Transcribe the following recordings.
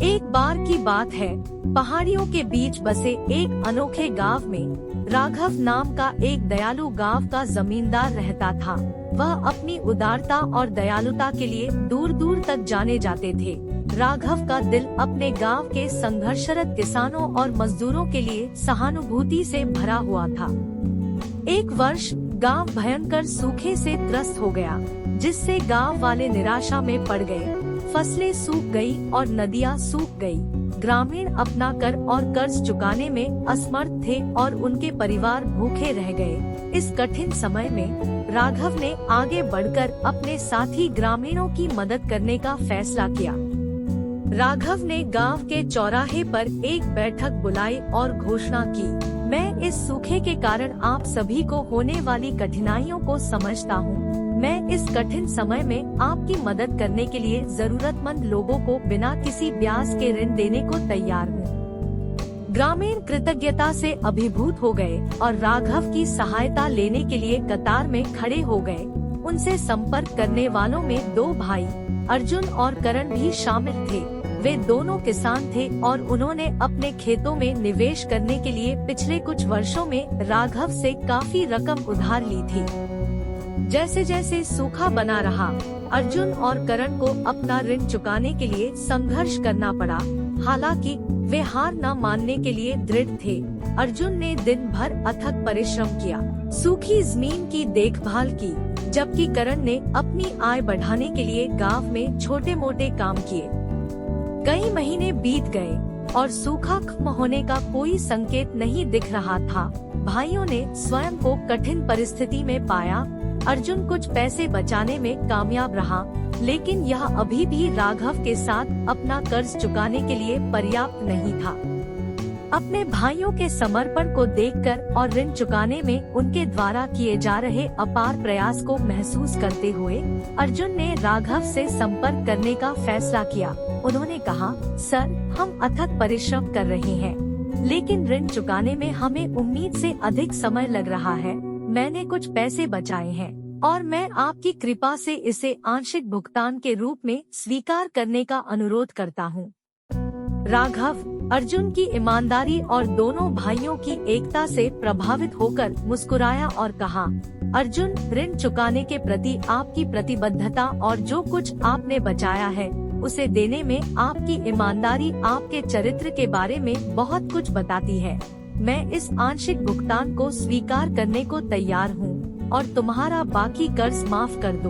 एक बार की बात है, पहाड़ियों के बीच बसे एक अनोखे गांव में राघव नाम का एक दयालु गांव का जमींदार रहता था। वह अपनी उदारता और दयालुता के लिए दूर दूर तक जाने जाते थे। राघव का दिल अपने गांव के संघर्षरत किसानों और मजदूरों के लिए सहानुभूति से भरा हुआ था। एक वर्ष गांव भयंकर सूखे से त्रस्त हो गया, जिससे गांव वाले निराशा में पड़ गए। फसलें सूख गई और नदियां सूख गई। ग्रामीण अपना कर और कर्ज चुकाने में असमर्थ थे और उनके परिवार भूखे रह गए। इस कठिन समय में राघव ने आगे बढ़कर अपने साथी ग्रामीणों की मदद करने का फैसला किया। राघव ने गांव के चौराहे पर एक बैठक बुलाई और घोषणा की, मैं इस सूखे के कारण आप सभी को होने वाली कठिनाइयों को समझता हूँ। मैं इस कठिन समय में आपकी मदद करने के लिए जरूरतमंद लोगों को बिना किसी ब्याज के ऋण देने को तैयार हूँ। ग्रामीण कृतज्ञता से अभिभूत हो गए और राघव की सहायता लेने के लिए कतार में खड़े हो गए। उनसे संपर्क करने वालों में दो भाई अर्जुन और करण भी शामिल थे। वे दोनों किसान थे और उन्होंने अपने खेतों में निवेश करने के लिए पिछले कुछ वर्षों में राघव से काफी रकम उधार ली थी। जैसे जैसे सूखा बना रहा, अर्जुन और करण को अपना ऋण चुकाने के लिए संघर्ष करना पड़ा। हालांकि वे हार न मानने के लिए दृढ़ थे। अर्जुन ने दिन भर अथक परिश्रम किया, सूखी जमीन की देखभाल की, जबकि करण ने अपनी आय बढ़ाने के लिए गांव में छोटे मोटे काम किए। कई महीने बीत गए और सूखा खत्म होने का कोई संकेत नहीं दिख रहा था। भाइयों ने स्वयं को कठिन परिस्थिति में पाया। अर्जुन कुछ पैसे बचाने में कामयाब रहा, लेकिन यह अभी भी राघव के साथ अपना कर्ज चुकाने के लिए पर्याप्त नहीं था। अपने भाइयों के समर्पण को देखकर और ऋण चुकाने में उनके द्वारा किए जा रहे अपार प्रयास को महसूस करते हुए अर्जुन ने राघव से संपर्क करने का फैसला किया। उन्होंने कहा, सर, हम अथक परिश्रम कर रहे हैं, लेकिन ऋण चुकाने में हमें उम्मीद से अधिक समय लग रहा है। मैंने कुछ पैसे बचाए हैं और मैं आपकी कृपा से इसे आंशिक भुगतान के रूप में स्वीकार करने का अनुरोध करता हूँ। राघव अर्जुन की ईमानदारी और दोनों भाइयों की एकता से प्रभावित होकर मुस्कुराया और कहा, अर्जुन, ऋण चुकाने के प्रति आपकी प्रतिबद्धता और जो कुछ आपने बचाया है उसे देने में आपकी ईमानदारी आपके चरित्र के बारे में बहुत कुछ बताती है। मैं इस आंशिक भुगतान को स्वीकार करने को तैयार हूँ और तुम्हारा बाकी कर्ज माफ कर दो।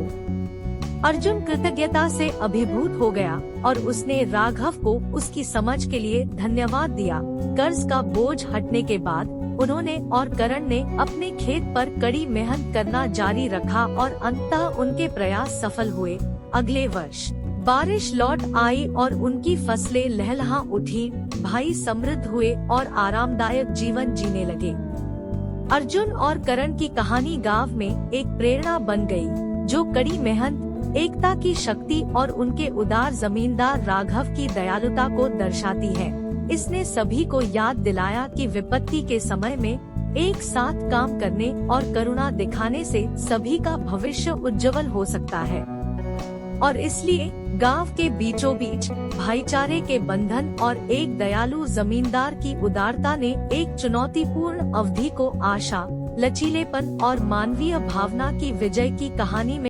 अर्जुन कृतज्ञता से अभिभूत हो गया और उसने राघव को उसकी समझ के लिए धन्यवाद दिया। कर्ज का बोझ हटने के बाद उन्होंने और करण ने अपने खेत पर कड़ी मेहनत करना जारी रखा और अंततः उनके प्रयास सफल हुए। अगले वर्ष बारिश लौट आई और उनकी फसलें लहलहा उठी। भाई समृद्ध हुए और आरामदायक जीवन जीने लगे। अर्जुन और करण की कहानी गांव में एक प्रेरणा बन गई, जो कड़ी मेहनत, एकता की शक्ति और उनके उदार जमींदार राघव की दयालुता को दर्शाती है। इसने सभी को याद दिलाया कि विपत्ति के समय में एक साथ काम करने और करुणा दिखाने से सभी का भविष्य उज्जवल हो सकता है। और इसलिए गांव के बीचों बीच भाईचारे के बंधन और एक दयालु जमींदार की उदारता ने एक चुनौतीपूर्ण अवधि को आशा, लचीलेपन और मानवीय भावना की विजय की कहानी में